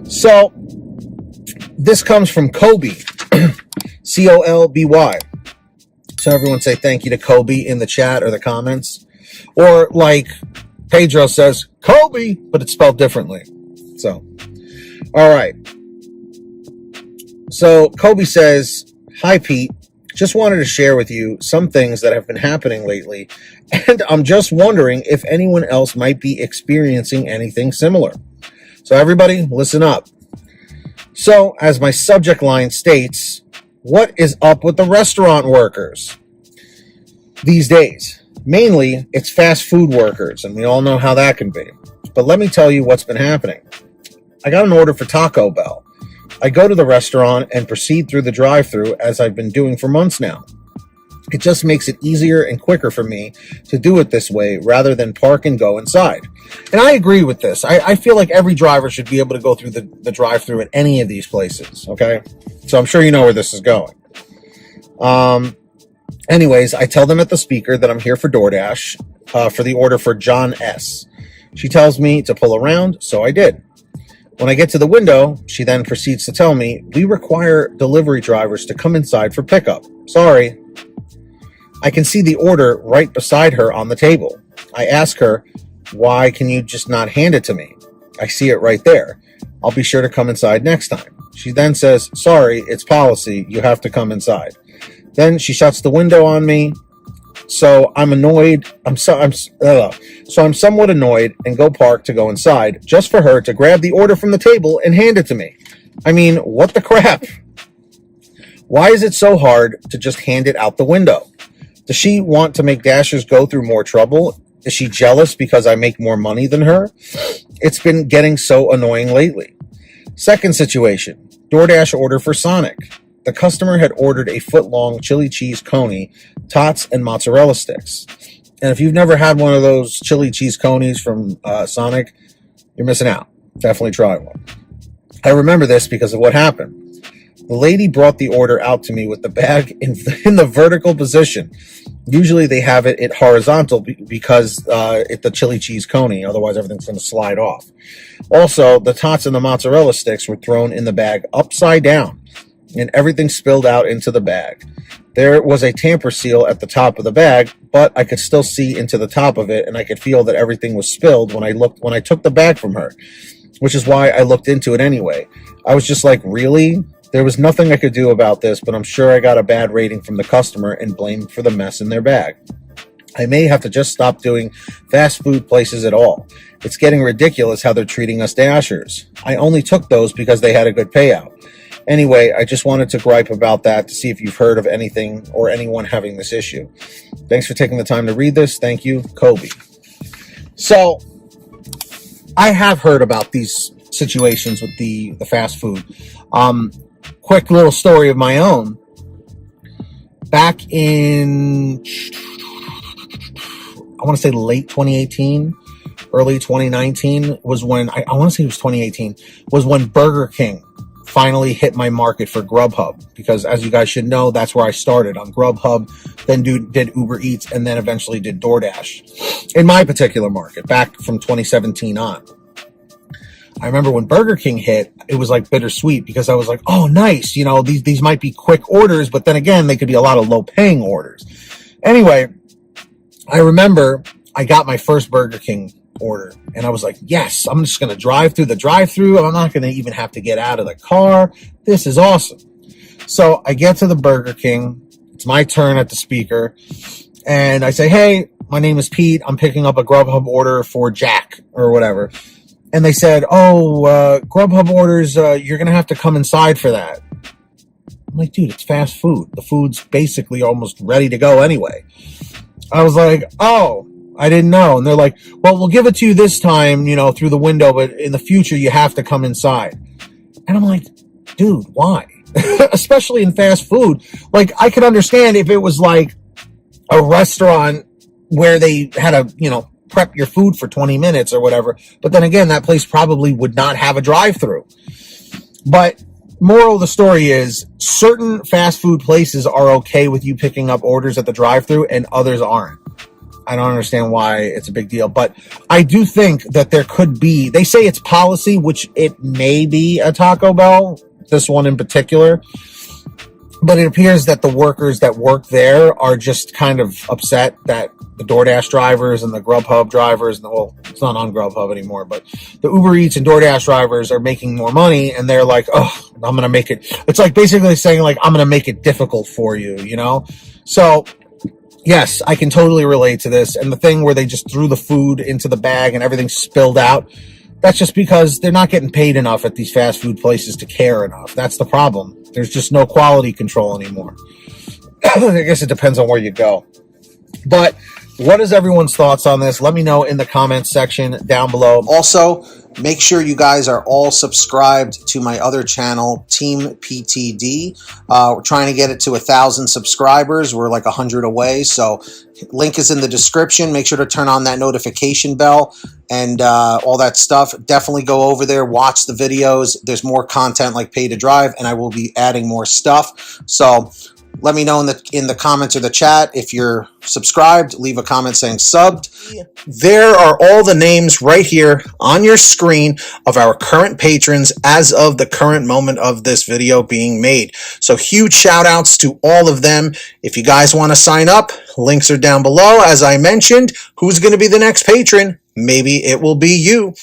So this comes from Kobe, Colby. So everyone say thank you to Kobe in the chat or the comments. Or like Pedro says, Kobe, but it's spelled differently. So, all right. So Kobe says, hi, Pete. Just wanted to share with you some things that have been happening lately. And I'm just wondering if anyone else might be experiencing anything similar. So everybody, listen up. So, as my subject line states, what is up with the restaurant workers these days? Mainly, it's fast food workers, and we all know how that can be. But let me tell you what's been happening. I got an order for Taco Bell. I go to the restaurant and proceed through the drive-thru as I've been doing for months now. It just makes it easier and quicker for me to do it this way rather than park and go inside. And I agree with this. I feel like every driver should be able to go through the drive-thru at any of these places, okay? So I'm sure you know where this is going. Anyways, I tell them at the speaker that I'm here for Doordash for the order for John S. She tells me to pull around, so I did. When I get to the window, she then proceeds to tell me, we require delivery drivers to come inside for pickup. Sorry. I can see the order right beside her on the table. I ask her, why can you just not hand it to me? I see it right there. I'll be sure to come inside next time. She then says, sorry, it's policy. You have to come inside. Then she shuts the window on me. So I'm annoyed. So I'm somewhat annoyed and go park to go inside just for her to grab the order from the table and hand it to me. I mean, what the crap? Why is it so hard to just hand it out the window? Does she want to make Dashers go through more trouble? Is she jealous because I make more money than her? It's been getting so annoying lately. Second situation, DoorDash order for Sonic. The customer had ordered a foot-long chili cheese coney, tots, and mozzarella sticks. And if you've never had one of those chili cheese conies from Sonic, you're missing out. Definitely try one. I remember this because of what happened. The lady brought the order out to me with the bag in the vertical position. Usually they have it horizontal because it's the chili cheese coney. Otherwise, everything's going to slide off. Also, the tots and the mozzarella sticks were thrown in the bag upside down, and everything spilled out into the bag. There was a tamper seal at the top of the bag, but I could still see into the top of it, and I could feel that everything was spilled when I took the bag from her, which is why I looked into it anyway. I was just like, really? There was nothing I could do about this, but I'm sure I got a bad rating from the customer and blamed for the mess in their bag. I may have to just stop doing fast food places at all. It's getting ridiculous how they're treating us Dashers. I only took those because they had a good payout. Anyway, I just wanted to gripe about that to see if you've heard of anything or anyone having this issue. Thanks for taking the time to read this. Thank you, Kobe. So, I have heard about these situations with the fast food. Quick little story of my own. Back in, I want to say late 2018, early 2019 was when, I want to say it was 2018, was when Burger King finally hit my market for GrubHub. Because as you guys should know, that's where I started on GrubHub, then did Uber Eats, and then eventually did Doordash. In my particular market, back from 2017 on. I remember when Burger King hit, it was like bittersweet because I was like, oh, nice. You know, these might be quick orders, but then again, they could be a lot of low paying orders. Anyway, I remember I got my first Burger King order and I was like, yes, I'm just going to drive through the drive-thru. I'm not going to even have to get out of the car. This is awesome. So I get to the Burger King. It's my turn at the speaker. And I say, hey, my name is Pete. I'm picking up a GrubHub order for Jack or whatever. And they said, oh, GrubHub orders, you're going to have to come inside for that. I'm like, dude, it's fast food. The food's basically almost ready to go anyway. I was like, oh, I didn't know. And they're like, well, we'll give it to you this time, you know, through the window, but in the future, you have to come inside. And I'm like, dude, why? Especially in fast food. Like, I could understand if it was like a restaurant where they had to, you know, prep your food for 20 minutes or whatever. But then again, that place probably would not have a drive-thru. But moral of the story is certain fast food places are okay with you picking up orders at the drive-thru and others aren't. I don't understand why it's a big deal, but I do think that there could be, they say it's policy, which it may be a Taco Bell, this one in particular, but it appears that the workers that work there are just kind of upset that the Doordash drivers and the GrubHub drivers, well, it's not on GrubHub anymore, but the Uber Eats and Doordash drivers are making more money, and they're like, oh, I'm going to make it, it's like basically saying like, I'm going to make it difficult for you, you know? So yes, I can totally relate to this. And the thing where they just threw the food into the bag and everything spilled out, that's just because they're not getting paid enough at these fast food places to care enough. That's the problem. There's just no quality control anymore. I guess it depends on where you go. But what is everyone's thoughts on this? Let me know in the comments section down below. Also, make sure you guys are all subscribed to my other channel, Team PTD. We're trying to get it to 1,000 subscribers. We're like 100 away. So link is in the description. Make sure to turn on that notification bell and all that stuff. Definitely go over there, watch the videos. There's more content like Pay to Drive, and I will be adding more stuff. So let me know in the comments or the chat if you're subscribed. Leave a comment saying subbed. There are all the names right here on your screen of our current patrons as of the current moment of this video being made. So huge shout outs to all of them. If you guys want to sign up, links are down below. As I mentioned, who's going to be the next patron? Maybe it will be you.